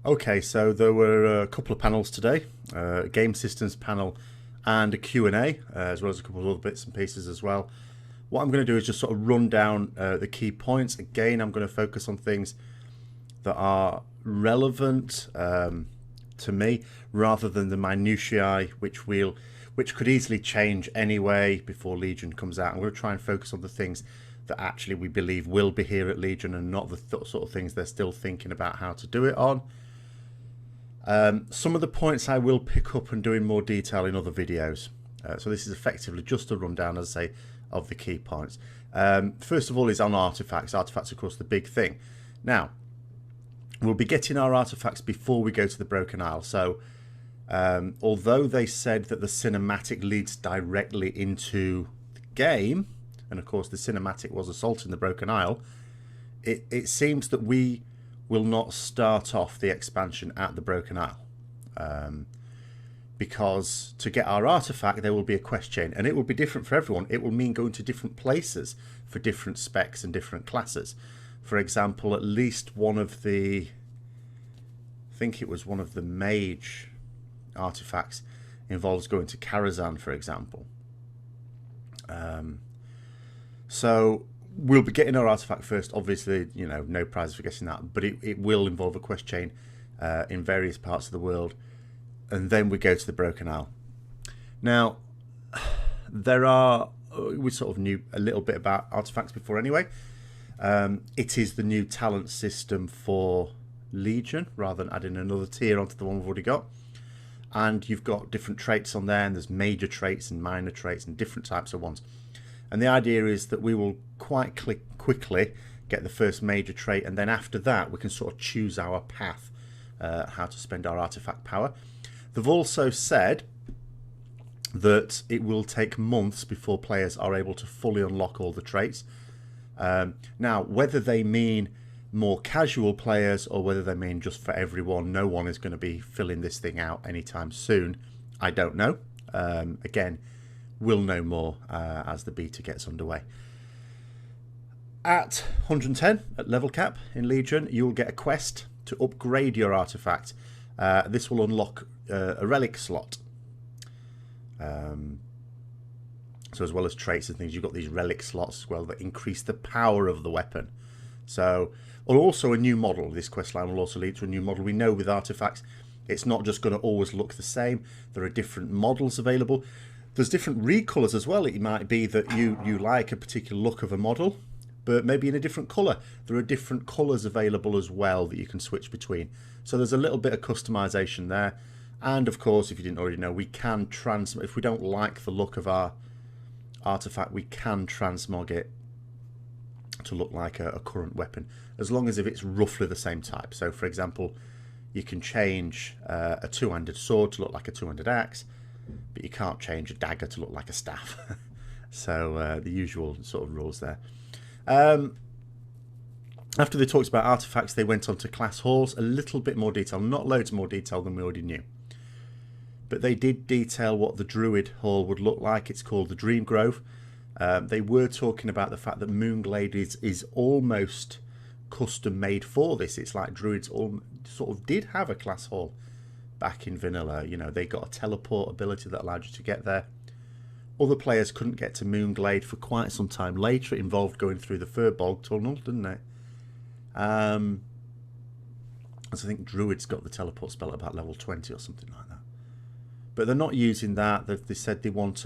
Okay, so there were a couple of panels today, a game systems panel and a Q&A, as well as a couple of other bits and pieces as well. What I'm going to do is just sort of run down the key points. Again, I'm going to focus on things that are relevant to me, rather than the minutiae, which could easily change anyway before Legion comes out. I'm going to try and focus on the things that actually we believe will be here at Legion, and not the sort of things they're still thinking about how to do it on. Some of the points I will pick up and do in more detail in other videos. So this is effectively just a rundown, as I say, of the key points. First of all is on artifacts. Artifacts, of course, the big thing. Now, we'll be getting our artifacts before we go to the Broken Isle. So although they said that the cinematic leads directly into the game, and of course the cinematic was assaulting the Broken Isle, it seems that we will not start off the expansion at the Broken Isle, because to get our artifact there will be a quest chain, and it will be different for everyone. It will mean going to different places for different specs and different classes. For example, at least one of the, I think it was one of the mage artifacts involves going to Karazhan, for example. So we'll be getting our artifact first. Obviously, you know, no prizes for getting that, but it will involve a quest chain in various parts of the world, and then we go to the Broken Isle. Now, we sort of knew a little bit about artifacts before anyway. It is the new talent system for Legion, rather than adding another tier onto the one we've already got. And you've got different traits on there, and there's major traits and minor traits and different types of ones. And the idea is that we will quite quickly get the first major trait, and then after that we can sort of choose our path, how to spend our artifact power. They've also said that it will take months before players are able to fully unlock all the traits. Now, whether they mean more casual players or whether they mean just for everyone, no one is going to be filling this thing out anytime soon, I don't know. Again, we'll know more as the beta gets underway. At 110 at level cap in Legion, you'll get a quest to upgrade your artifact. This will unlock a relic slot. So as well as traits and things, you've got these relic slots as well that increase the power of the weapon. So, or also a new model. This quest line will also lead to a new model. We know with artifacts, it's not just going to always look the same. There are different models available. There's different recolors as well. It might be that you like a particular look of a model, but maybe in a different colour. There are different colours available as well that you can switch between. So there's a little bit of customization there. And of course, if you didn't already know, we can if we don't like the look of our artifact, we can transmog it to look like a current weapon, as long as if it's roughly the same type. So for example, you can change a two-handed sword to look like a two-handed axe, but you can't change a dagger to look like a staff. So the usual sort of rules there. After they talked about artifacts, they went on to class halls. A little bit more detail, not loads more detail than we already knew, but they did detail what the druid hall would look like. It's called the Dream Grove. They were talking about the fact that Moonglade is almost custom made for this. It's like druids all sort of did have a class hall back in vanilla. You know, they got a teleport ability that allowed you to get there. Other players couldn't get to Moonglade for quite some time later. It involved going through the Furbog tunnel, didn't it? So I think druids got the teleport spell at about level 20 or something like that. But they're not using that. They said they want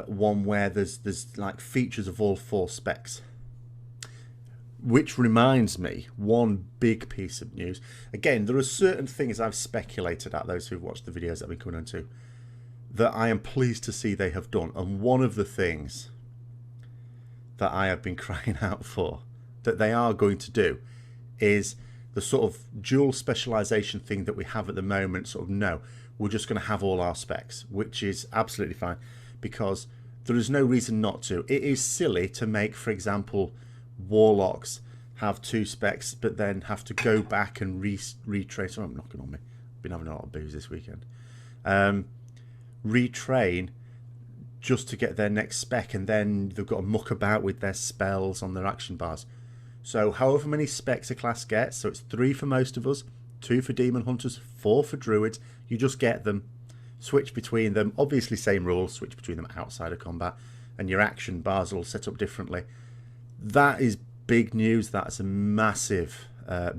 one where there's like features of all 4 specs. Which reminds me, one big piece of news. Again, there are certain things I've speculated at, those who've watched the videos that I've been coming on to, that I am pleased to see they have done. And one of the things that I have been crying out for that they are going to do is the sort of dual specialization thing that we have at the moment. Sort of, no, we're just going to have all our specs, which is absolutely fine, because there is no reason not to. It is silly to make, for example, warlocks have 2 specs but then have to go back and retrain. Oh, I'm knocking on me. I've been having a lot of booze this weekend. Retrain just to get their next spec, and then they've got to muck about with their spells on their action bars. So however many specs a class gets, so it's 3 for most of us, 2 for demon hunters, 4 for druids. You just get them, switch between them. Obviously same rules, switch between them outside of combat, and your action bars are all set up differently. That is big news. That's a massive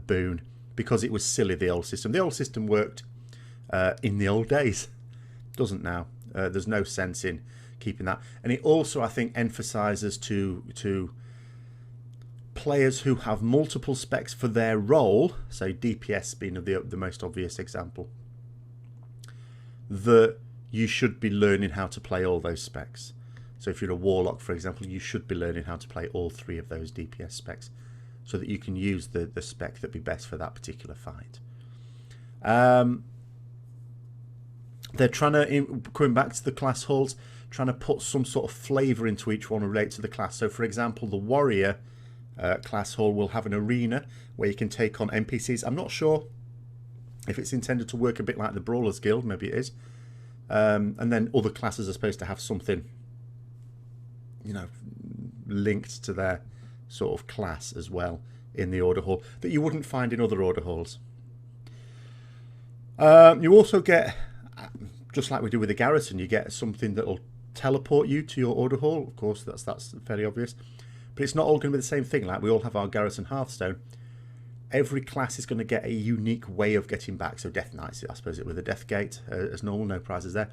boon, because it was silly, the old system. The old system worked in the old days. Doesn't now. There's no sense in keeping that. And it also, I think, emphasizes to players who have multiple specs for their role, so DPS being the most obvious example, that you should be learning how to play all those specs. So if you're a warlock, for example, you should be learning how to play all 3 of those DPS specs, so that you can use the spec that be best for that particular fight. They're trying to, going back to the class halls, trying to put some sort of flavour into each one and relate to the class. So for example, the warrior class hall will have an arena where you can take on NPCs. I'm not sure if it's intended to work a bit like the Brawlers Guild, maybe it is. And then other classes are supposed to have something, you know, linked to their sort of class as well in the order hall that you wouldn't find in other order halls. You also get, just like we do with the garrison, you get something that will teleport you to your order hall. Of course, that's fairly obvious. But it's not all going to be the same thing. Like we all have our garrison Hearthstone. Every class is going to get a unique way of getting back. So Death Knights, I suppose it with a Death Gate as normal, no prizes there.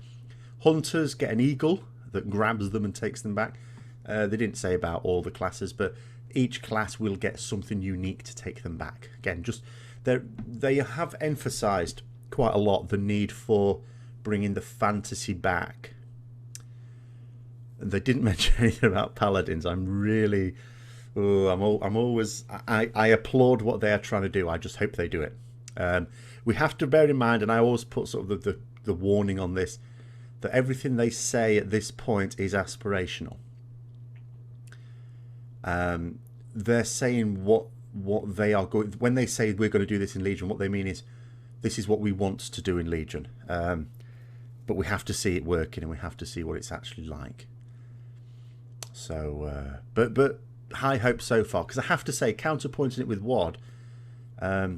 Hunters get an eagle that grabs them and takes them back. They didn't say about all the classes, but each class will get something unique to take them back. Again, just they have emphasised quite a lot the need for bringing the fantasy back. And they didn't mention anything about paladins. I'm really, I applaud what they are trying to do. I just hope they do it. We have to bear in mind, and I always put sort of the warning on this, that everything they say at this point is aspirational. They're saying what they are going, when they say we're going to do this in Legion, what they mean is this is what we want to do in Legion. But we have to see it working, and we have to see what it's actually like. So, but high hopes so far, because I have to say, counterpointing it with WoD,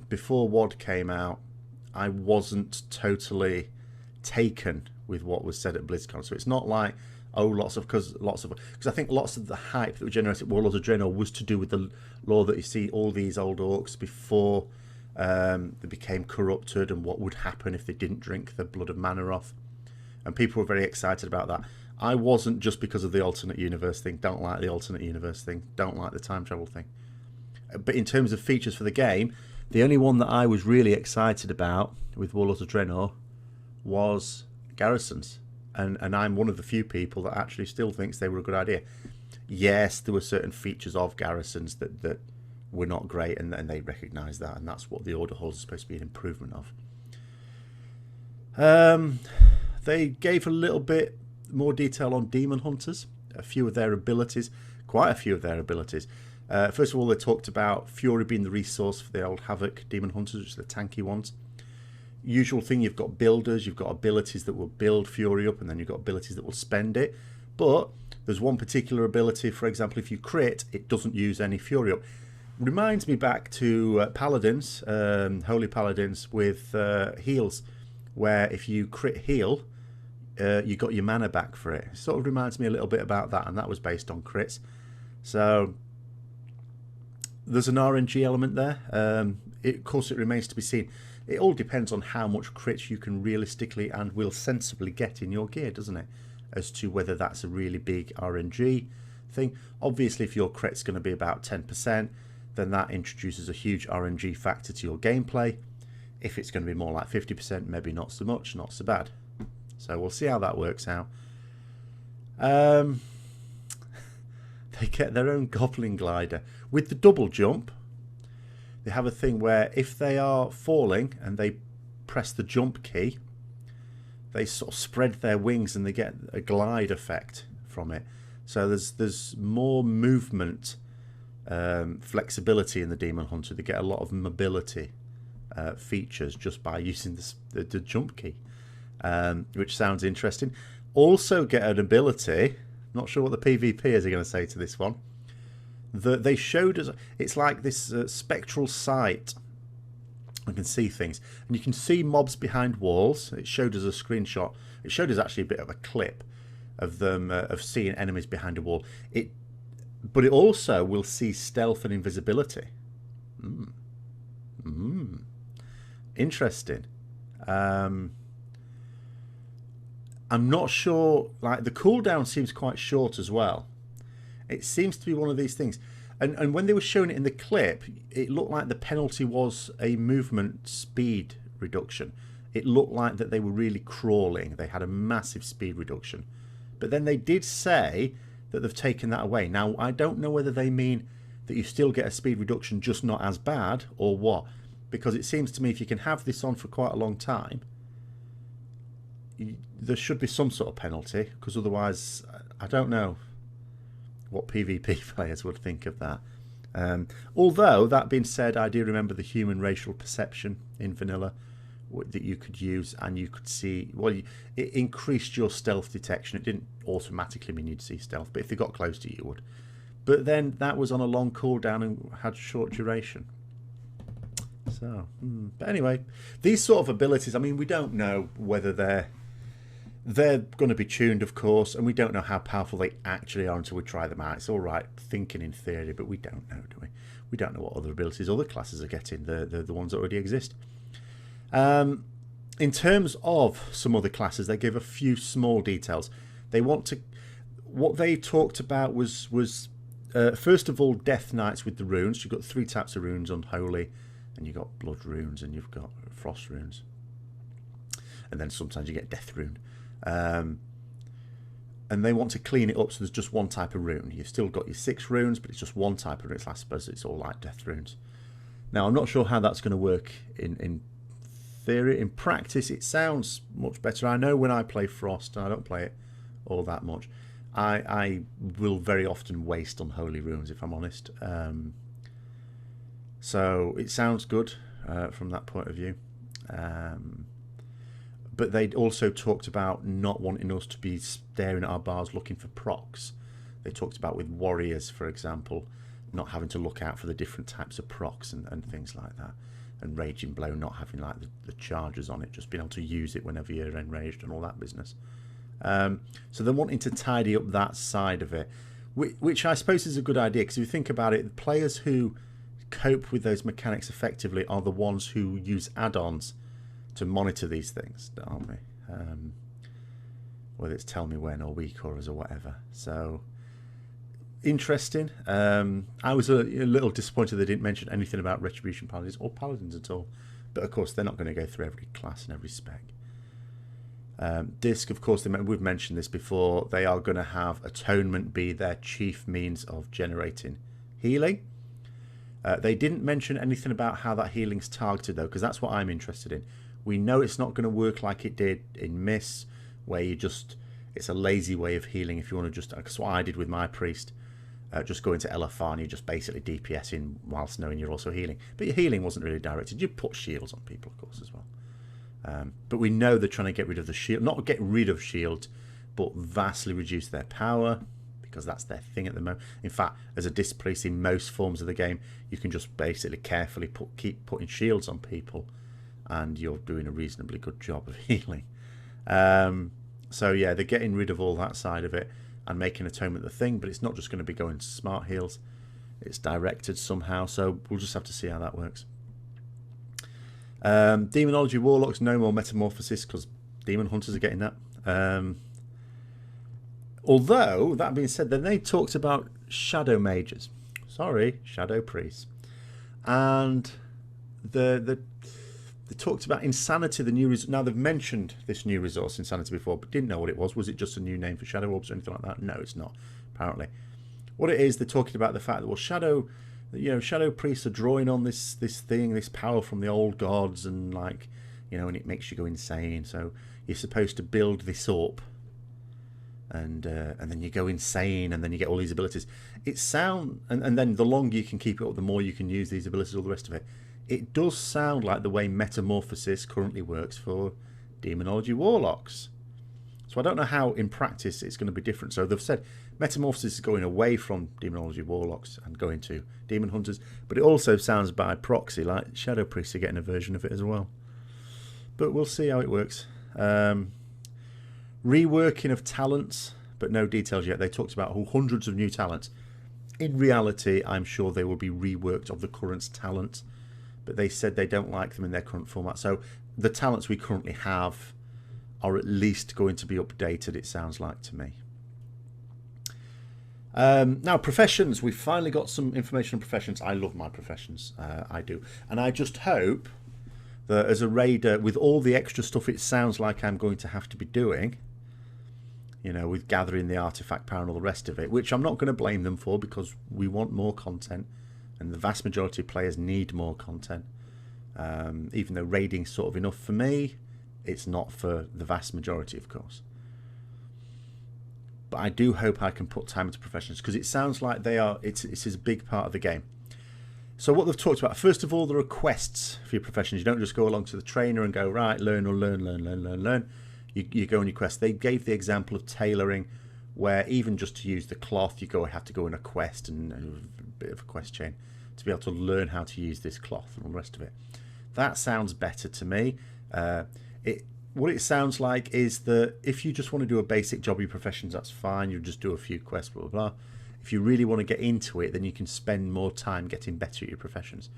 before WoD came out, I wasn't totally taken with what was said at BlizzCon. So it's not like, oh, because I think lots of the hype that was generated at Warlords of Draenor was to do with the lore that you see all these old orcs before they became corrupted, and what would happen if they didn't drink the blood of Manoroth. And people were very excited about that. I wasn't, just because of the alternate universe thing. Don't like the alternate universe thing. Don't like the time travel thing. But in terms of features for the game, the only one that I was really excited about with Warlords of Draenor was garrisons. And I'm one of the few people that actually still thinks they were a good idea. Yes, there were certain features of garrisons that were not great, and they recognised that, and that's what the Order Halls are supposed to be an improvement of. They gave a little bit more detail on Demon Hunters, a few of their abilities, quite a few of their abilities. First of all, they talked about Fury being the resource for the old Havoc Demon Hunters, which are the tanky ones. Usual thing, you've got builders, you've got abilities that will build Fury up, and then you've got abilities that will spend it. But there's one particular ability, for example, if you crit, it doesn't use any Fury up. Reminds me back to Paladins, Holy Paladins with heals, where if you crit heal, you got your mana back for it. It sort of reminds me a little bit about that, and that was based on crits. So there's an RNG element there. Of course, it remains to be seen. It all depends on how much crits you can realistically and will sensibly get in your gear, doesn't it? As to whether that's a really big RNG thing. Obviously, if your crit's going to be about 10%, then that introduces a huge RNG factor to your gameplay. If it's going to be more like 50%, maybe not so much, not so bad. So we'll see how that works out. They get their own Goblin Glider. With the double jump, they have a thing where if they are falling and they press the jump key, they sort of spread their wings and they get a glide effect from it. So there's more movement, flexibility in the Demon Hunter. They get a lot of mobility features just by using the jump key, which sounds interesting. Also get an ability, not sure what the PvPers are going to say to this one, that they showed us. It's like this spectral sight I can see things, and you can see mobs behind walls. It showed us a screenshot. It showed us actually a bit of a clip of them of seeing enemies behind a wall. But it also will see stealth and invisibility. Interesting. I'm not sure. Like, the cooldown seems quite short as well. It seems to be one of these things. And when they were showing it in the clip, it looked like the penalty was a movement speed reduction. It looked like that they were really crawling. They had a massive speed reduction. But then they did say that they've taken that away. Now, I don't know whether they mean that you still get a speed reduction, just not as bad, or what. Because it seems to me if you can have this on for quite a long time, there should be some sort of penalty. Because otherwise, I don't know what PvP players would think of that. Although, that being said, I do remember the human racial perception in vanilla that you could use, and you could see, well, it increased your stealth detection. It didn't automatically mean you'd see stealth, but if they got close to you, you would. But then that was on a long cooldown and had short duration. So, but anyway, these sort of abilities, I mean, we don't know whether they're going to be tuned, of course, and we don't know how powerful they actually are until we try them out. It's all right thinking in theory, but we don't know, do we? We don't know what other abilities other classes are getting, the ones that already exist. In terms of some other classes, they give a few small details. What they talked about was first of all, Death Knights with the runes. You've got 3 types of runes: Unholy, and you've got Blood runes, and you've got Frost runes, and then sometimes you get Death rune. And they want to clean it up so there's just one type of rune. You've still got your 6 runes, but it's just one type of rune. I suppose it's all like Death runes. Now, I'm not sure how that's going to work in theory. In practice, it sounds much better. I know when I play Frost, and I don't play it all that much, I will very often waste Unholy runes, if I'm honest. So it sounds good from that point of view. But they also talked about not wanting us to be staring at our bars looking for procs. They talked about with warriors, for example, not having to look out for the different types of procs and things like that. And Raging Blow not having like the charges on it, just being able to use it whenever you're enraged and all that business. So they're wanting to tidy up that side of it, which I suppose is a good idea, because if you think about it, the players who cope with those mechanics effectively are the ones who use add-ons to monitor these things, aren't we? Whether it's Tell Me When or Weak Auras or whatever. So interesting. I was a little disappointed they didn't mention anything about Retribution Paladins or Paladins at all, but of course they're not going to go through every class and every spec. Disc, of course, we've mentioned this before, they are going to have Atonement be their chief means of generating healing. They didn't mention anything about how that healing's targeted, though, because that's what I'm interested in. We know it's not going to work like it did in Miss, where it's a lazy way of healing. If you want to just, that's what I did with my priest, just go into LFR and you're just basically DPSing whilst knowing you're also healing. But your healing wasn't really directed. You put shields on people, of course, as well. But we know they're trying to get rid of the shield, not get rid of shields, but vastly reduce their power, because that's their thing at the moment. In fact, as a disc priest in most forms of the game, you can just basically carefully keep putting shields on people, and you're doing a reasonably good job of healing. So yeah, they're getting rid of all that side of it and making Atonement the thing, but it's not just going to be going to smart heals. It's directed somehow, so we'll just have to see how that works. Demonology Warlocks, no more Metamorphosis, because Demon Hunters are getting that. Although, that being said, then they talked about Shadow Mages. Sorry, Shadow Priests. And they talked about Insanity, the new resource. Now, they've mentioned this new resource, Insanity, before, but didn't know what it was. Was it just a new name for Shadow Orbs or anything like that? No, it's not, apparently. What it is, they're talking about the fact that, well, Shadow Priests are drawing on this thing, this power from the old gods, and like, and it makes you go insane. So you're supposed to build this up, and then you go insane, and then you get all these abilities. And then the longer you can keep it up, the more you can use these abilities, all the rest of it. It does sound like the way Metamorphosis currently works for Demonology Warlocks. So I don't know how in practice it's going to be different. So they've said Metamorphosis is going away from Demonology Warlocks and going to Demon Hunters, but it also sounds by proxy like Shadow Priests are getting a version of it as well. But we'll see how it works. Reworking of talents, but no details yet. They talked about hundreds of new talents. In reality, I'm sure they will be reworked of the current talents, but they said they don't like them in their current format. So the talents we currently have are at least going to be updated, it sounds like to me. Now, professions. We've finally got some information on professions. I love my professions. I do. And I just hope that as a raider, with all the extra stuff it sounds like I'm going to have to be doing, you know, with gathering the artifact power and all the rest of it, which I'm not going to blame them for because we want more content and the vast majority of players need more content. Even though raiding's sort of enough for me, it's not for the vast majority, of course. But I do hope I can put time into professions because it sounds like they are. It's a big part of the game. So what they've talked about, first of all, there are quests for your professions. You don't just go along to the trainer and go, right, learn. You go on your quest. They gave the example of tailoring, where even just to use the cloth, you have to go in a quest and a bit of a quest chain to be able to learn how to use this cloth and all the rest of it. That sounds better to me. What it sounds like is that if you just want to do a basic job of your professions, that's fine. You just do a few quests, blah, blah, blah. If you really want to get into it, then you can spend more time getting better at your professions.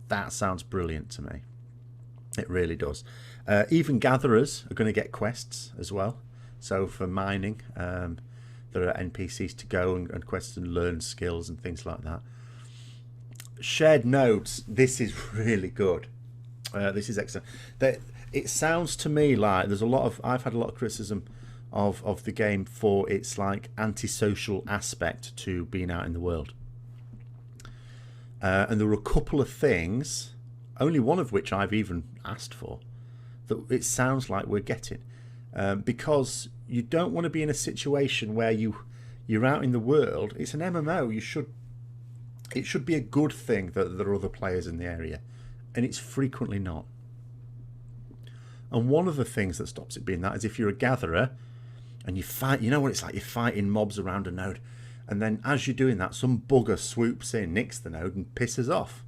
That sounds brilliant to me. It really does. Even gatherers are going to get quests as well. So for mining, there are NPCs to go and quests and learn skills and things like that. Shared nodes. This is really good. This is excellent. It sounds to me like there's I've had a lot of criticism of the game for its like antisocial aspect to being out in the world. And there were a couple of things, only one of which I've even asked for, that it sounds like we're getting. Because you don't want to be in a situation where you're out in the world. It's an MMO. It should be a good thing that there are other players in the area. And it's frequently not. And one of the things that stops it being that is if you're a gatherer and you fight, you know what it's like, you're fighting mobs around a node, and then as you're doing that, some bugger swoops in, nicks the node and pisses off.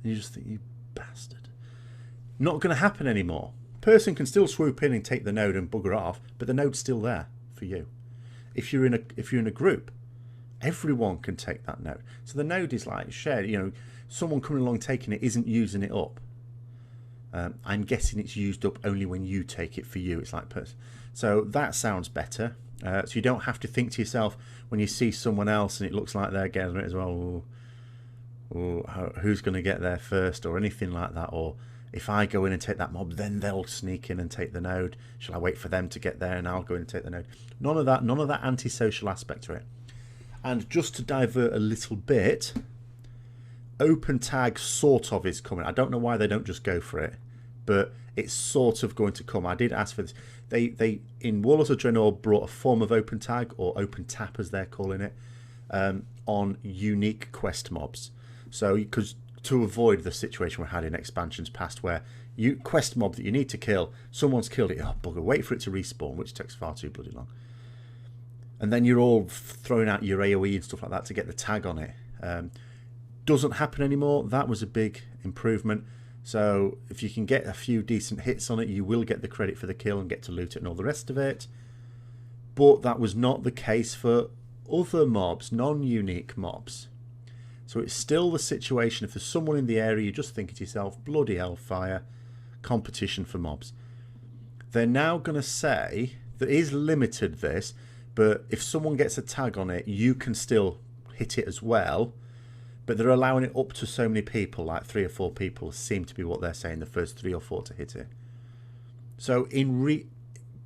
And you just think, you bastard. Not going to happen anymore. Person can still swoop in and take the node and bugger off, but the node's still there for you. If you're in a group, everyone can take that node. So the node is like shared, you know, someone coming along taking it isn't using it up. I'm guessing it's used up only when you take it for you. It's like person. So that sounds better. So you don't have to think to yourself when you see someone else and it looks like they're getting it as well. Who's going to get there first or anything like that? Or if I go in and take that mob, then they'll sneak in and take the node. Shall I wait for them to get there and I'll go in and take the node? None of that antisocial aspect to it. And just to divert a little bit, open tag sort of is coming. I don't know why they don't just go for it, but it's sort of going to come. I did ask for this. They in Warlords of Draenor brought a form of open tag, or open tap as they're calling it, on unique quest mobs. So because to avoid the situation we had in expansions past where you quest mob that you need to kill, someone's killed it, oh bugger, wait for it to respawn, which takes far too bloody long. And then you're all throwing out your AoE and stuff like that to get the tag on it. Doesn't happen anymore. That was a big improvement. So if you can get a few decent hits on it, you will get the credit for the kill and get to loot it and all the rest of it. But that was not the case for other mobs, non-unique mobs. So it's still the situation, if there's someone in the area, you just think to yourself, bloody hellfire, competition for mobs. They're now going to say, that is limited this, but if someone gets a tag on it, you can still hit it as well. But they're allowing it up to so many people, like 3 or 4 people seem to be what they're saying, the first 3 or 4 to hit it. So in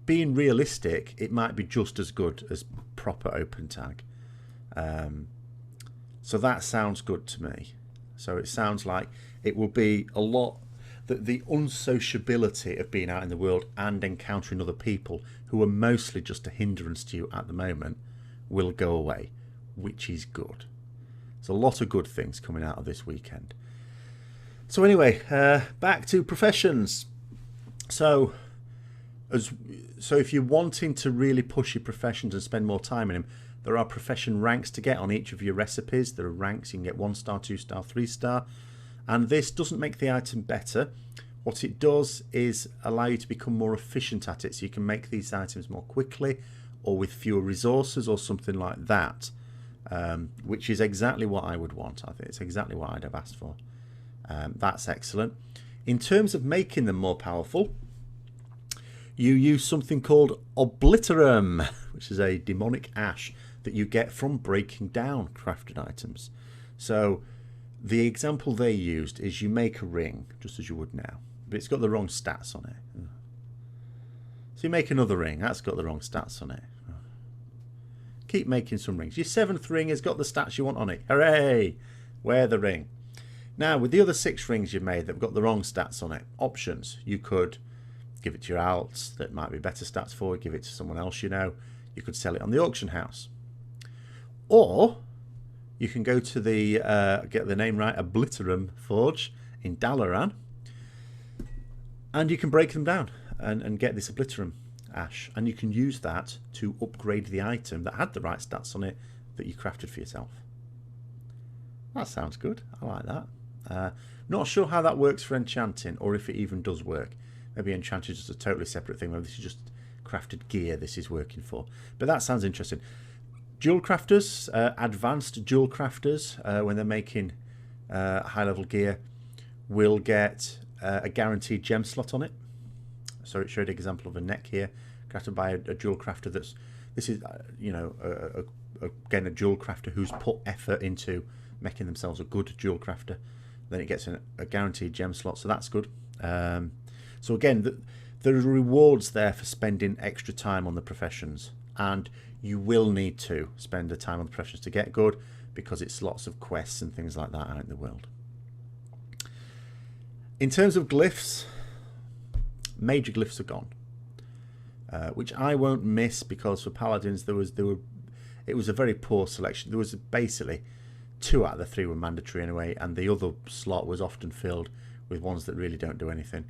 being realistic, it might be just as good as proper open tag. So that sounds good to me. So it sounds like it will be a lot, that the unsociability of being out in the world and encountering other people who are mostly just a hindrance to you at the moment will go away, which is good. There's a lot of good things coming out of this weekend. So anyway, back to professions. So if you're wanting to really push your professions and spend more time in them, There are profession ranks to get on each of your recipes. There are ranks. You can get 1 star, 2 star, 3 star. And this doesn't make the item better. What it does is allow you to become more efficient at it. So you can make these items more quickly or with fewer resources or something like that. Which is exactly what I would want. I think it's exactly what I'd have asked for. That's excellent. In terms of making them more powerful, you use something called Obliterum, which is a demonic ash that you get from breaking down crafted items. So the example they used is you make a ring, just as you would now, but it's got the wrong stats on it. So you make another ring, that's got the wrong stats on it. Keep making some rings. Your 7th ring has got the stats you want on it. Hooray! Wear the ring. Now, with the other 6 rings you've made that have got the wrong stats on it, options. You could give it to your alts that might be better stats for, give it to someone else you know. You could sell it on the auction house. Or you can go to the, get the name right, Obliterum Forge in Dalaran, and you can break them down and get this Obliterum ash, and you can use that to upgrade the item that had the right stats on it that you crafted for yourself. That sounds good. I like that. Not sure how that works for enchanting, or if it even does work. Maybe enchanting is just a totally separate thing. Maybe this is just crafted gear this is working for. But that sounds interesting. Jewel crafters, advanced jewel crafters, when they're making high-level gear, will get a guaranteed gem slot on it. So it showed an example of a neck here, crafted by a jewel crafter. This is, you know, again, a jewel crafter who's put effort into making themselves a good jewel crafter. Then it gets a guaranteed gem slot, so that's good. So again, there are rewards there for spending extra time on the professions, and you will need to spend the time on the professions to get good, because it's lots of quests and things like that out in the world. In terms of glyphs, major glyphs are gone, which I won't miss, because for paladins it was a very poor selection. There was basically 2 out of the 3 were mandatory anyway, and the other slot was often filled with ones that really don't do anything.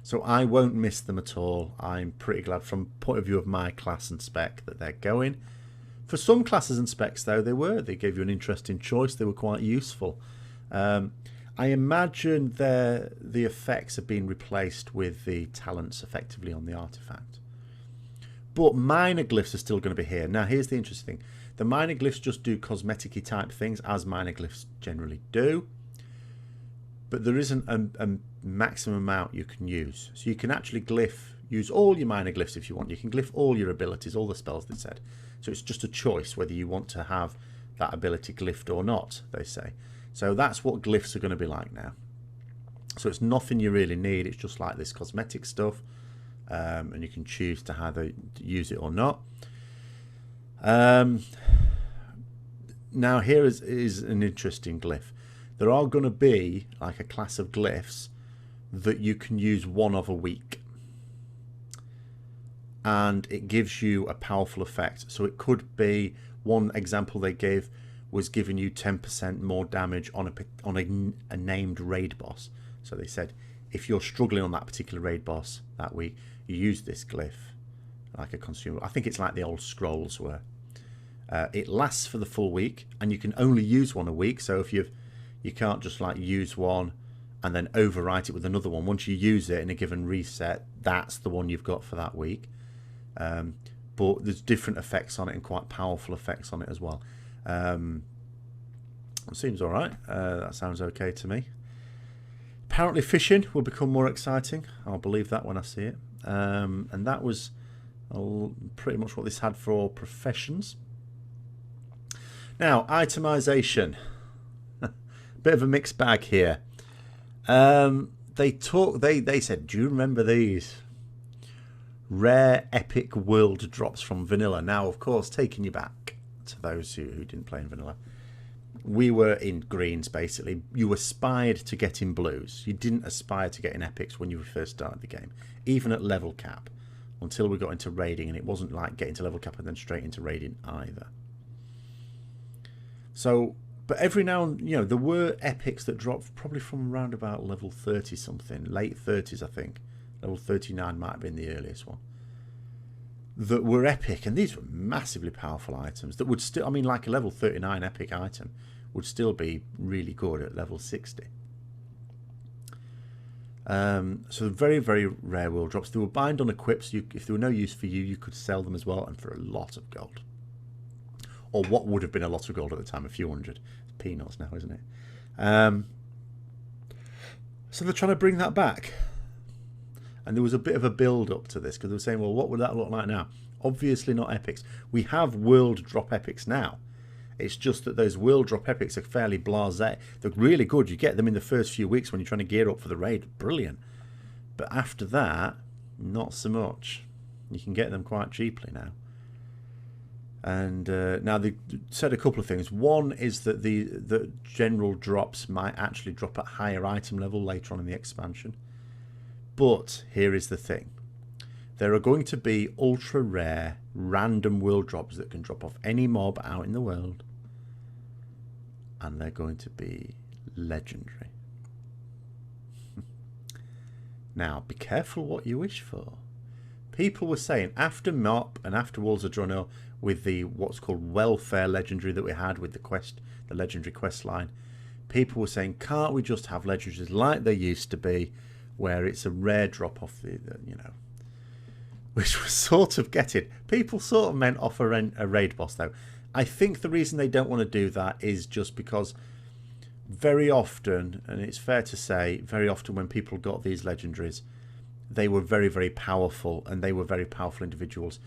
So I won't miss them at all. I'm pretty glad from the point of view of my class and spec that they're going. For some classes and specs though, they gave you an interesting choice. They were quite useful. I imagine the effects have been replaced with the talents effectively on the artifact. But minor glyphs are still going to be here. Now here's the interesting thing. The minor glyphs just do cosmetic-y type things, as minor glyphs generally do. But there isn't a maximum amount you can use. So you can actually use all your minor glyphs if you want. You can glyph all your abilities, all the spells they said. So it's just a choice whether you want to have that ability glyphed or not, they say. So that's what glyphs are going to be like now. So it's nothing you really need. It's just like this cosmetic stuff. And you can choose to either use it or not. Now here is an interesting glyph. There are going to be like a class of glyphs that you can use one of a week, and it gives you a powerful effect. So it could be, one example they gave was giving you 10% more damage on a named raid boss. So they said if you're struggling on that particular raid boss that week, you use this glyph like a consumable. I think it's like the old scrolls were. It lasts for the full week, and you can only use one a week. So if you can't just like use one and then overwrite it with another one. Once you use it in a given reset, that's the one you've got for that week. But there's different effects on it, and quite powerful effects on it as well. It seems all right. That sounds okay to me. Apparently fishing will become more exciting. I'll believe that when I see it. And that was pretty much what this had for professions. Now, itemization. Bit of a mixed bag here. They said, do you remember these? Rare epic world drops from vanilla. Now, of course, taking you back to those who didn't play in vanilla. We were in greens, basically. You aspired to get in blues. You didn't aspire to get in epics when you first started the game, even at level cap, until we got into raiding, and it wasn't like getting to level cap and then straight into raiding either. So, but every now and, you know, there were epics that dropped probably from around about level 30 something, late 30s I think. Level 39 might have been the earliest one. that were epic, and these were massively powerful items that would still, I mean, like a level 39 epic item would still be really good at level 60. So very, very rare world drops. They were bind on equips. So if there were no use for you, you could sell them as well, and for a lot of gold. Or what would have been a lot of gold at the time, a few hundred. It's peanuts now, isn't it? So they're trying to bring that back. And there was a bit of a build-up to this, because they were saying, well, what would that look like now? Obviously not epics. We have world drop epics now. It's just that those world drop epics are fairly blasé. They're really good. You get them in the first few weeks when you're trying to gear up for the raid. Brilliant. But after that, not so much. You can get them quite cheaply now. And now they said a couple of things. One is that the general drops might actually drop at higher item level later on in the expansion. But here is the thing. There are going to be ultra rare random world drops that can drop off any mob out in the world, and they're going to be legendary. Now be careful what you wish for. People were saying after MOP and after Walls of Drunno, with the what's called welfare legendary that we had with the legendary quest line, people were saying, can't we just have legendaries like they used to be, where it's a rare drop off the you know, which was sort of getting, people sort of meant off a raid boss though. I think the reason they don't want to do that is just because very often, and it's fair to say, very often when people got these legendaries, they were very, very powerful, and they were very powerful individuals,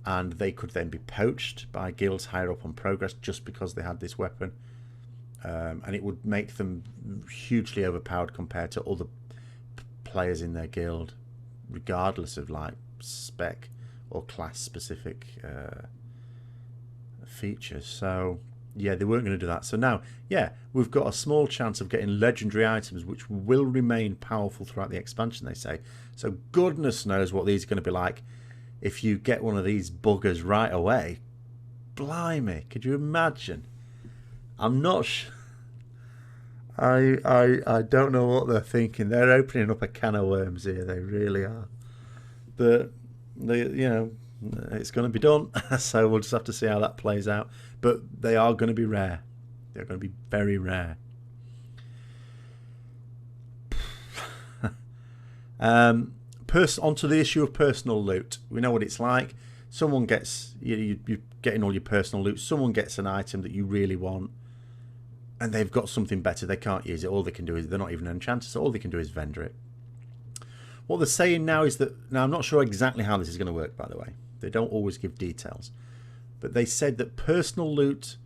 and they could then be poached by guilds higher up on progress just because they had this weapon, and it would make them hugely overpowered compared to other players in their guild, regardless of like spec or class specific features. So yeah, they weren't going to do that. So now, yeah, we've got a small chance of getting legendary items which will remain powerful throughout the expansion, they say. So goodness knows what these are going to be like if you get one of these buggers right away. Blimey, could you imagine? I'm not I don't know what they're thinking. They're opening up a can of worms here. They really are. But they, you know, it's going to be done. So we'll just have to see how that plays out. But they are going to be rare. They're going to be very rare. Onto the issue of personal loot. We know what it's like. Someone gets you're getting all your personal loot. Someone gets an item that you really want, and they've got something better. They can't use it. All they can do is, they're not even an enchanter, so all they can do is vendor it. What they're saying now is that, now I'm not sure exactly how this is going to work, by the way. They don't always give details. But they said that personal loot,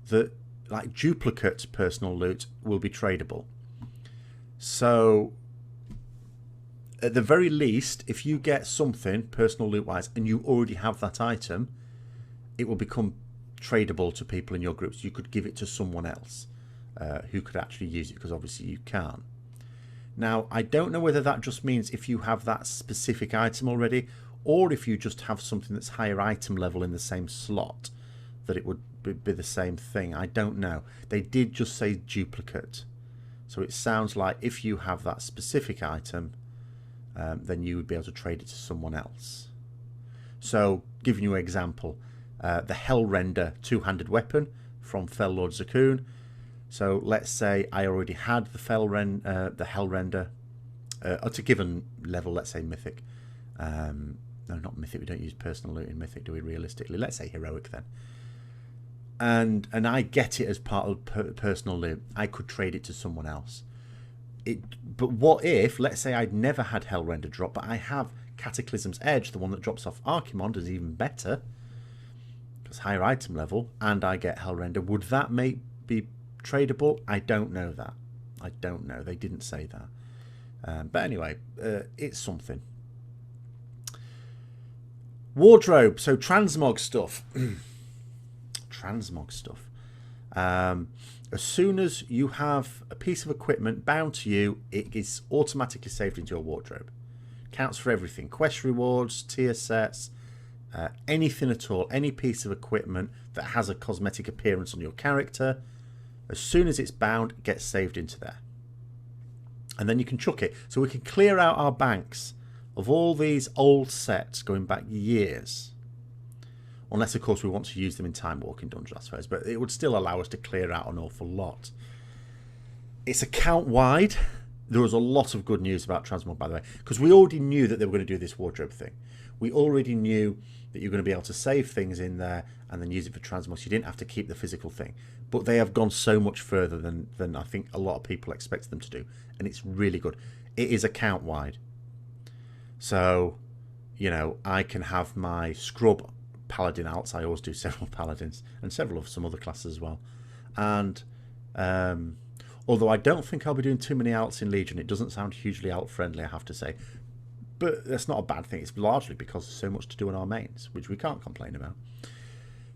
that like duplicate personal loot, will be tradable. So at the very least, if you get something personal loot wise and you already have that item, it will become tradable to people in your groups. You could give it to someone else who could actually use it, because obviously you can't. Now, I don't know whether that just means if you have that specific item already, or if you just have something that's higher item level in the same slot, that it would be the same thing. I don't know. They did just say duplicate. So it sounds like if you have that specific item, then you would be able to trade it to someone else. So, giving you an example, the Hellrender two-handed weapon from Fellord Zakoon. So let's say I already had the Hellrender at a given level, let's say Mythic. No, not Mythic. We don't use personal loot in Mythic, do we, realistically? Let's say Heroic then. And I get it as part of personal loot. I could trade it to someone else. But what if, let's say I'd never had Hellrender drop, but I have Cataclysm's Edge, the one that drops off Archimond, is even better, because higher item level, and I get Hellrender. Would that be tradable? I don't know that. I don't know. They didn't say that. But anyway, it's something. Wardrobe. So transmog stuff. Transmog stuff. As soon as you have a piece of equipment bound to you, it is automatically saved into your wardrobe. Counts for everything. Quest rewards, tier sets, anything at all. Any piece of equipment that has a cosmetic appearance on your character, as soon as it's bound, it gets saved into there. And then you can chuck it. So we can clear out our banks of all these old sets going back years. Unless, of course, we want to use them in time walking dungeons, I suppose. But it would still allow us to clear out an awful lot. It's account wide. There was a lot of good news about transmog, by the way, because we already knew that they were going to do this wardrobe thing. We already knew that you're going to be able to save things in there and then use it for transmog, so you didn't have to keep the physical thing. But they have gone so much further than I think a lot of people expected them to do, and it's really good. It is account wide. So, you know, I can have my scrub paladin alts. I always do several paladins and several of some other classes as well. And although I don't think I'll be doing too many alts in Legion, it doesn't sound hugely alt friendly, I have to say. But that's not a bad thing. It's largely because there's so much to do in our mains, which we can't complain about.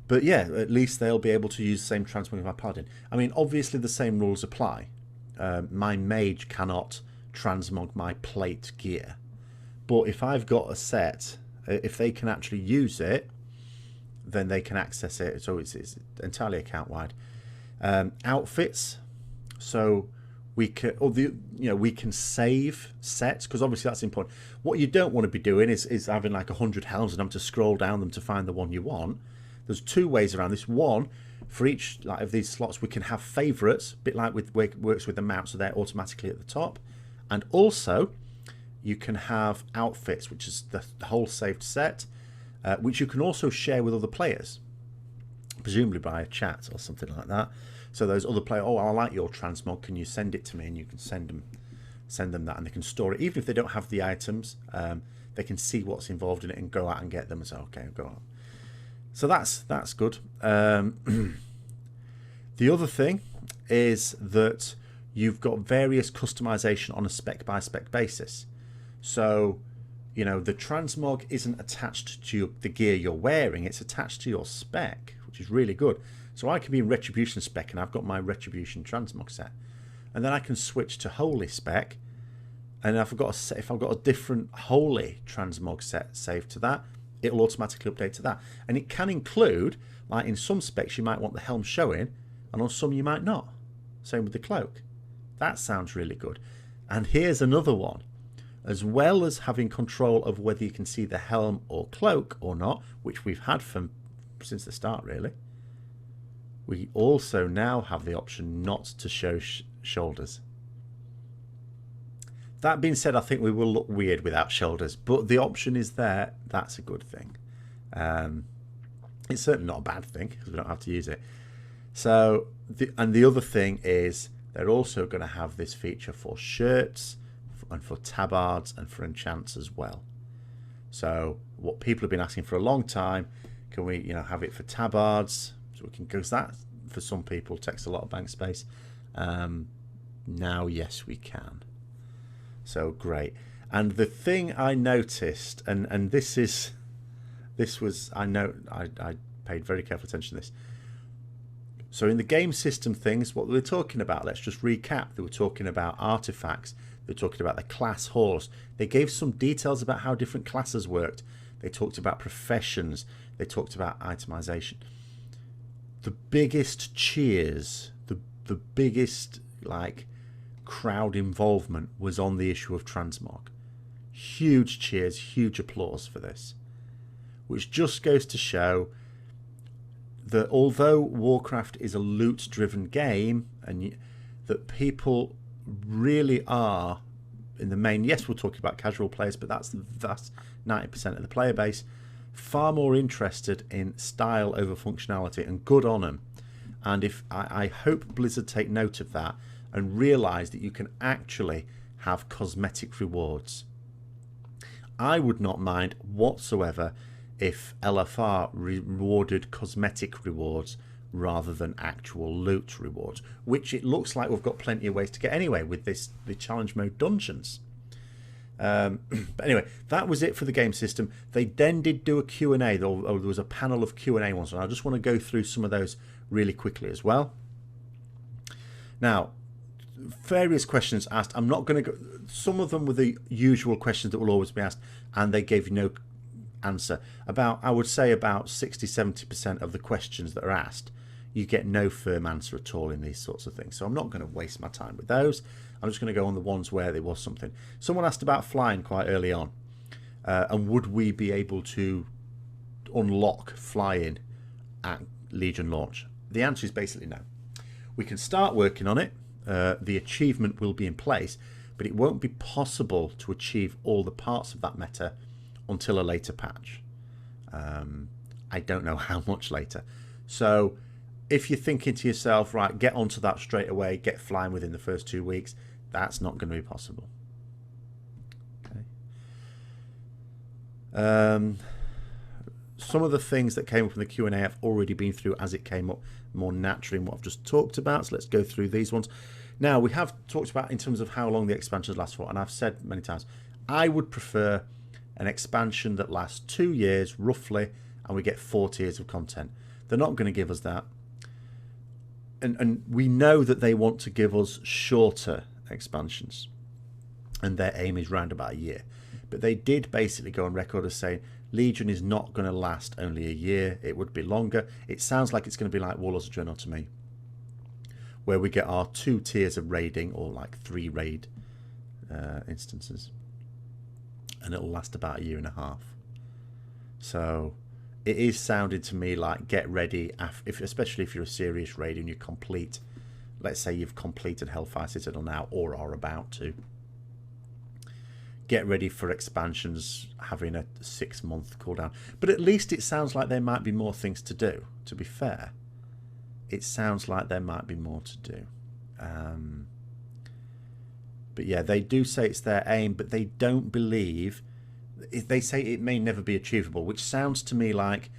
But yeah, at least they'll be able to use the same transmog as my paladin. I mean, obviously the same rules apply. My mage cannot transmog my plate gear. But if I've got a set, if they can actually use it, then they can access it. So it's entirely account wide. Outfits. So we can, we can save sets, because obviously that's important. What you don't want to be doing is having like 100 helms and having to scroll down them to find the one you want. There's two ways around this. One, for each of these slots, we can have favourites, a bit like works with the mount, so they're automatically at the top. And also, you can have outfits, which is the whole saved set, which you can also share with other players, presumably by a chat or something like that. So those other players, oh, I like your transmog, can you send it to me? And you can send them that, and they can store it. Even if they don't have the items, they can see what's involved in it and go out and get them and say, okay, go on. So that's good. The other thing is that you've got various customization on a spec by spec basis. So, you know, the transmog isn't attached to the gear you're wearing, it's attached to your spec, which is really good. So I can be in Retribution spec and I've got my Retribution transmog set. And then I can switch to Holy spec, and if I've got a different Holy transmog set saved to that, it'll automatically update to that. And it can include, like in some specs you might want the helm showing, and on some you might not. Same with the cloak. That sounds really good. And here's another one. As well as having control of whether you can see the helm or cloak or not, which we've had since the start really, we also now have the option not to show shoulders. That being said, I think we will look weird without shoulders, but the option is there. That's a good thing. It's certainly not a bad thing because we don't have to use it. So, the other thing is they're also going to have this feature for shirts and for tabards and for enchants as well. So what people have been asking for a long time, can we have it for tabards? So we can, because that for some people takes a lot of bank space. Now, yes, we can. So great. And the thing I noticed, and this was, I paid very careful attention to this. So in the game system things, what they were talking about, let's just recap. They were talking about artifacts. They were talking about the class halls. They gave some details about how different classes worked. They talked about professions. They talked about itemization. The biggest cheers, the biggest crowd involvement was on the issue of transmog. Huge cheers, huge applause for this, which just goes to show that although Warcraft is a loot-driven game, and that people really are, in the main, yes, we're talking about casual players, but that's 90% of the player base, far more interested in style over functionality, and good on them. And if I hope Blizzard take note of that and realise that you can actually have cosmetic rewards. I would not mind whatsoever if LFR rewarded cosmetic rewards rather than actual loot rewards, which it looks like we've got plenty of ways to get anyway with the challenge mode dungeons. But anyway, that was it for the game system. They then did do a Q&A, there was a panel of Q&A ones, and I just want to go through some of those really quickly as well. Now, various questions asked. I'm not going to go, some of them were the usual questions that will always be asked, and they gave no answer. I would say about 60-70% of the questions that are asked, you get no firm answer at all in these sorts of things. So I'm not going to waste my time with those. I'm just going to go on the ones where there was something. Someone asked about flying quite early on, and would we be able to unlock flying at Legion launch? The answer is basically no. We can start working on it. The achievement will be in place, but it won't be possible to achieve all the parts of that meta until a later patch. I don't know how much later. So if you're thinking to yourself, right, get onto that straight away, get flying within the first 2 weeks, that's not going to be possible. Okay. Some of the things that came up in the Q&A have already been through as it came up more naturally in what I've just talked about. So let's go through these ones. Now, we have talked about in terms of how long the expansions last for, and I've said many times, I would prefer an expansion that lasts 2 years roughly, and we get 4 tiers of content. They're not going to give us that. And we know that they want to give us shorter expansions, and their aim is round about a year. But they did basically go on record as saying Legion is not going to last only a year, it would be longer. It sounds like it's going to be like Warlords of Draenor to me, where we get our 2 tiers of raiding, or like 3 raid instances, and it'll last about a year and a half. So it is sounding to me like get ready, especially if you're a serious raid and you complete, let's say you've completed Hellfire Citadel now or are about to. Get ready for expansions having a 6-month cooldown. But at least it sounds like there might be more things to do, to be fair. It sounds like there might be more to do. But yeah, they do say it's their aim, but they don't believe... They say it may never be achievable, which sounds to me like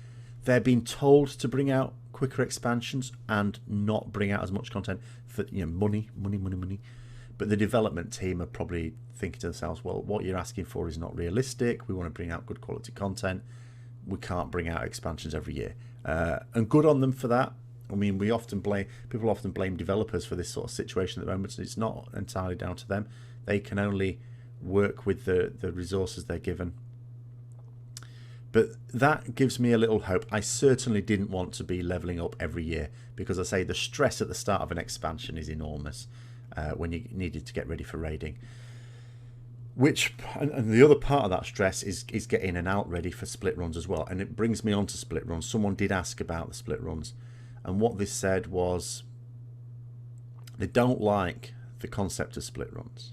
they're being told to bring out quicker expansions and not bring out as much content for money. But the development team are probably thinking to themselves, well, what you're asking for is not realistic. We want to bring out good quality content. We can't bring out expansions every year. And good on them for that. I mean, people often blame developers for this sort of situation at the moment. So it's not entirely down to them. They can only work with the resources they're given. But that gives me a little hope. I certainly didn't want to be leveling up every year, because I say the stress at the start of an expansion is enormous when you needed to get ready for raiding. And the other part of that stress is getting in and out ready for split runs as well. And it brings me on to split runs. Someone did ask about the split runs, and what they said was they don't like the concept of split runs,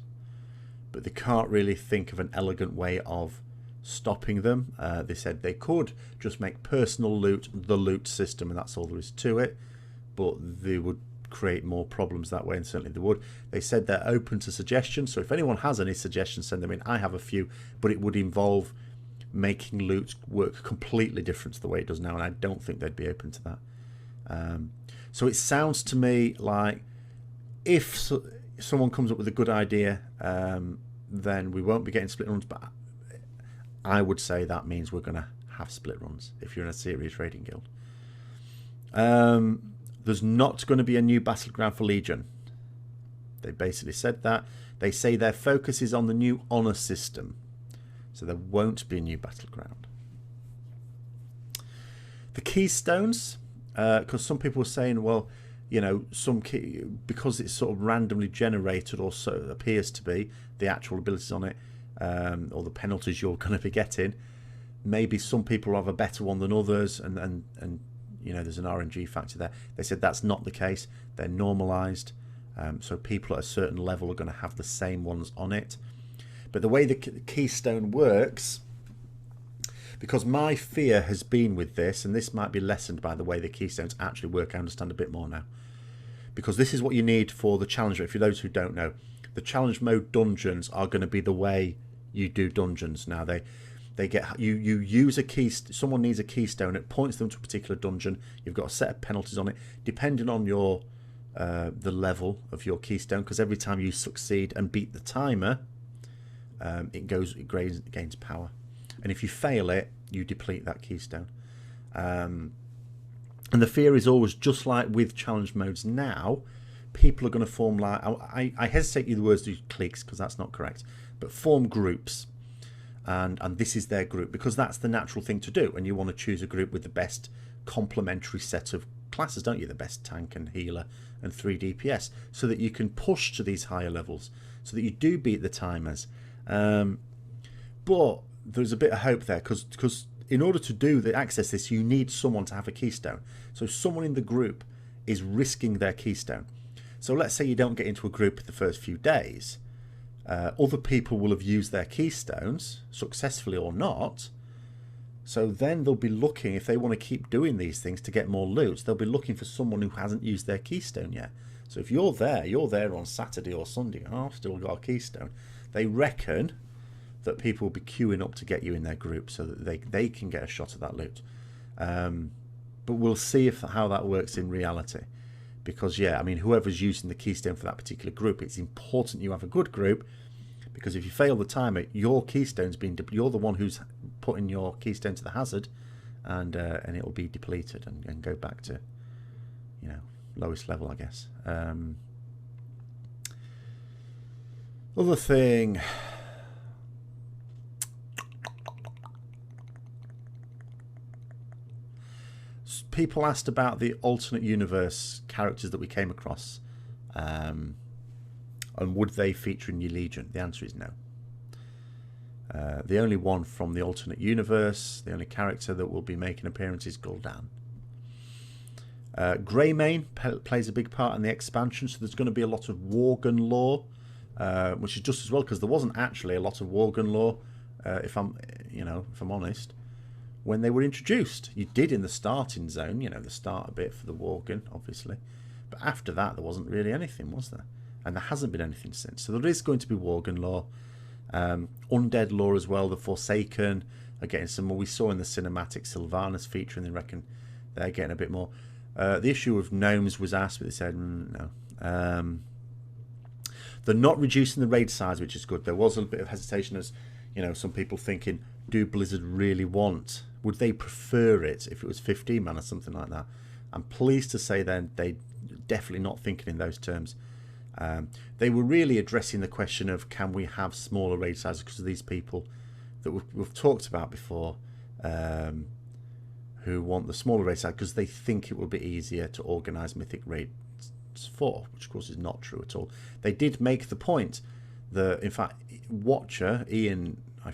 but they can't really think of an elegant way of stopping them. They said they could just make personal loot the loot system, and that's all there is to it, but they would create more problems that way, and certainly they would. They said they're open to suggestions, so if anyone has any suggestions, send them in. I have a few, but it would involve making loot work completely different to the way it does now, and I don't think they'd be open to that. So it sounds to me like if someone comes up with a good idea, then we won't be getting split runs, but I would say that means we're going to have split runs if you're in a serious raiding guild. There's not going to be a new battleground for Legion. They basically said that. They say their focus is on the new honor system, so there won't be a new battleground. The keystones, because some people were saying, well, because it's sort of randomly generated, or so it appears to be, the actual abilities on it, or the penalties you're going to be getting, maybe some people have a better one than others, and there's an RNG factor there. They said that's not the case. They're normalized, so people at a certain level are going to have the same ones on it. But the way the keystone works, because my fear has been with this, and this might be lessened by the way the keystones actually work, I understand a bit more now, because this is what you need for the challenge. For those who don't know, the challenge mode dungeons are going to be the way you do dungeons now. They get you use a key. Someone needs a keystone. It points them to a particular dungeon. You've got a set of penalties on it, depending on your the level of your keystone. Because every time you succeed and beat the timer, it gains power. And if you fail it, you deplete that keystone. And the fear is always, just like with challenge modes now, people are going to form, like, I hesitate to use the words cliques because that's not correct, but form groups. And this is their group, because that's the natural thing to do. And you want to choose a group with the best complementary set of classes, don't you? The best tank and healer and 3 DPS, so that you can push to these higher levels, so that you do beat the timers. But there's a bit of hope there, because in order to access this, you need someone to have a keystone. So someone in the group is risking their keystone. So let's say you don't get into a group the first few days. Other people will have used their keystones, successfully or not. So then they'll be looking, if they want to keep doing these things to get more loot, they'll be looking for someone who hasn't used their keystone yet. So if you're there on Saturday or Sunday, I've still got a keystone. They reckon that people will be queuing up to get you in their group so that they can get a shot at that loot. But we'll see how that works in reality. Because, yeah, I mean, whoever's using the keystone for that particular group, it's important you have a good group, because if you fail the timer, your keystone's you're the one who's putting your keystone to the hazard, and it'll be depleted and go back to, you know, lowest level, I guess. Other thing, people asked about the alternate universe characters that we came across, and would they feature in your Legion? The answer is no. The only one from the alternate universe, the only character that will be making an appearance is Gul'dan. Greymane plays a big part in the expansion, so there's going to be a lot of Worgen lore, which is just as well, because there wasn't actually a lot of Worgen lore, if I'm honest, when they were introduced. You did in the starting zone, you know, the starter bit for the Worgen, obviously, but after that there wasn't really anything, was there? And there hasn't been anything since. So there is going to be Worgen lore, undead lore as well. The Forsaken are getting some more. We saw in the cinematic Sylvanas featuring. They reckon they're getting a bit more. The issue of gnomes was asked, but they said no. They're not reducing the raid size, which is good. There was a bit of hesitation, as you know, some people thinking, do Blizzard really want? Would they prefer it if it was 15 man or something like that? I'm pleased to say then they definitely not thinking in those terms. They were really addressing the question of, can we have smaller raid sizes, because of these people that we've talked about before, who want the smaller raid size because they think it will be easier to organise mythic raids for, which of course is not true at all. They did make the point that, in fact, Watcher, Ian, I'm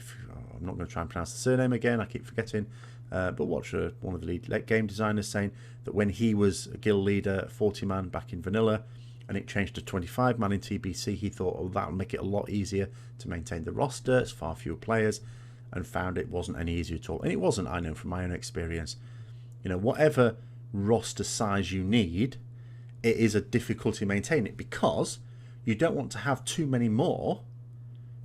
not going to try and pronounce the surname again, I keep forgetting, but Watcher, one of the lead game designers, saying that when he was a guild leader, 40 man back in vanilla, and it changed to 25 man in TBC, he thought, oh, that'll make it a lot easier to maintain the roster. It's far fewer players, and found it wasn't any easier at all. And it wasn't, I know from my own experience. You know, whatever roster size you need, it is a difficulty maintaining it, because you don't want to have too many more,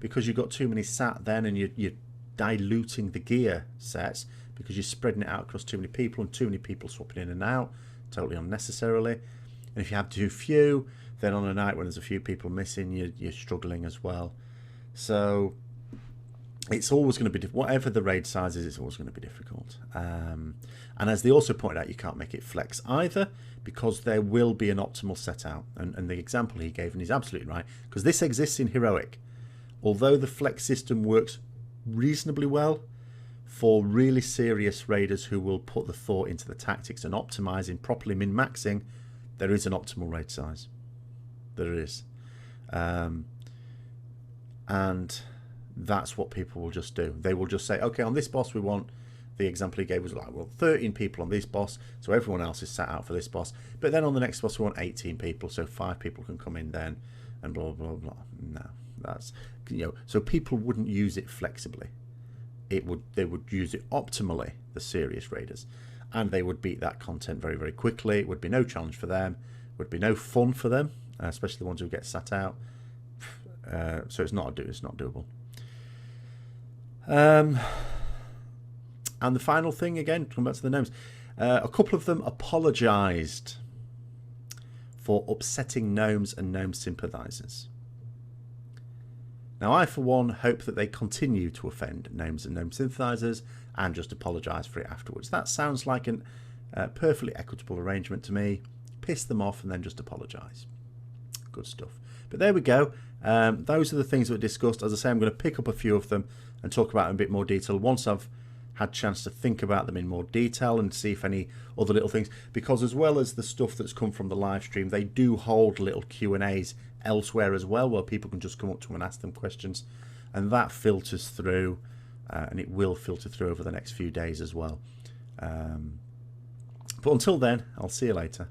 because you've got too many sat then, and you're diluting the gear sets because you're spreading it out across too many people, and too many people swapping in and out totally unnecessarily. And if you have too few, then on a night when there's a few people missing, you're struggling as well. So it's always going to be, whatever the raid size is, it's always going to be difficult. And as they also pointed out, you can't make it flex either, because there will be an optimal set out. And the example he gave, and he's absolutely right, because this exists in Heroic. Although the flex system works reasonably well for really serious raiders who will put the thought into the tactics and optimizing, properly min-maxing, there is an optimal raid size. There is. And that's what people will just do. They will just say, okay, on this boss we want, the example he gave was like, well, 13 people on this boss, so everyone else is sat out for this boss. But then on the next boss we want 18 people, so 5 people can come in then, and blah, blah, blah. No, that's, you know, so people wouldn't use it flexibly. They would use it optimally, the serious raiders. And they would beat that content very, very quickly. It would be no challenge for them. It would be no fun for them, especially the ones who get sat out. So it's not doable. And the final thing, again, come back to the gnomes. A couple of them apologised for upsetting gnomes and gnome sympathisers. Now, I, for one, hope that they continue to offend gnomes and gnome sympathisers and just apologise for it afterwards. That sounds like a perfectly equitable arrangement to me. Piss them off and then just apologise. Good stuff. But there we go. Those are the things that were discussed. As I say, I'm going to pick up a few of them and talk about them in a bit more detail once I've had a chance to think about them in more detail and see if any other little things, because as well as the stuff that's come from the live stream, they do hold little Q&As elsewhere as well, where people can just come up to them and ask them questions, and that filters through and it will filter through over the next few days as well. But until then, I'll see you later.